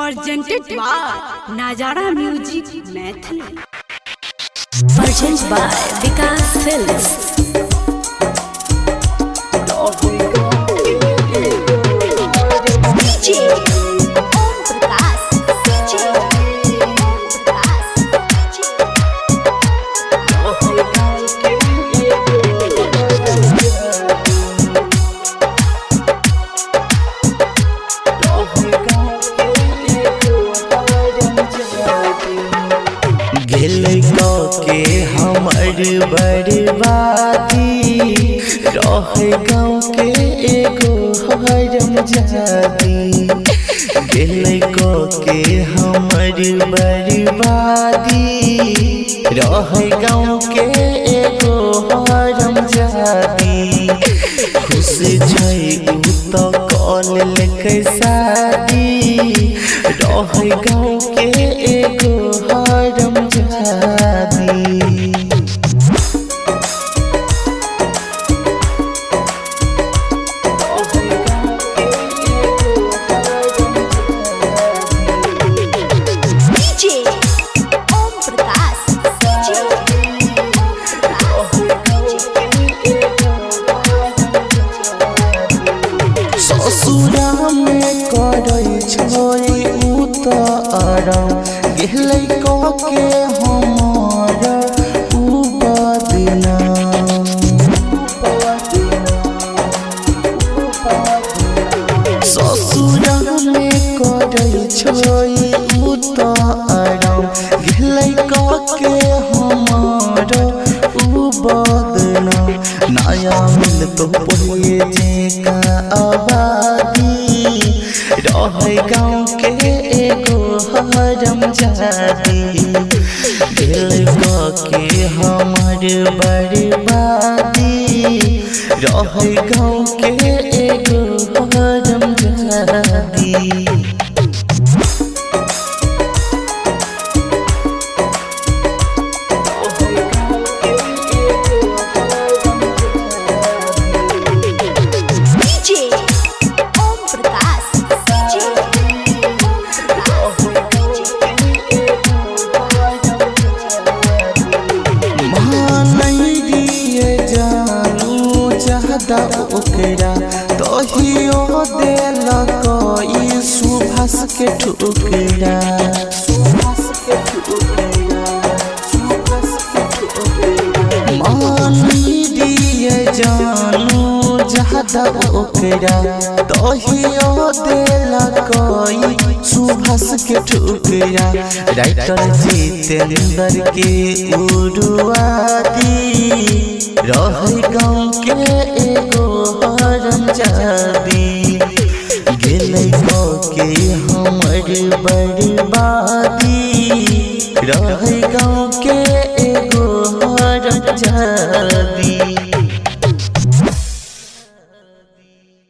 presented by Nazara Music Method. Presented by Vikas Films. के हमर बर्बादी रहे गाँव के एगो हरम जादी गेलै के हमर बर्बादी रहे गाँव के एगो हरम जादी खुश छै उ तो कॉल लेके शादी रहे गाँव के एगो हरम जादी ससुरा में करे छोई उ तो आराम गेलै के हमार उ बदनाम ससुरा में करे छोई उ तो आराम गेलै के हमार उ बदनाम नया मिल तो पढ़िए जे आबादी रहे गाँव के एगो हरम जादी गेल के हमर बर्बादी रहे गाँव के एगो हरम जादी ओकरा तहियो देलक ई सुभाष के ठुकरा मानी दिए जानू ज्यादा ओकरा तहियो देलक ई सुभाष के ठुकरा राइटर जितेंद्र के उड़वादी रहे गाँव के एगो हरम जादी गेलै के हमर बर्बादी रहे गाँव के एगो हरम जादी।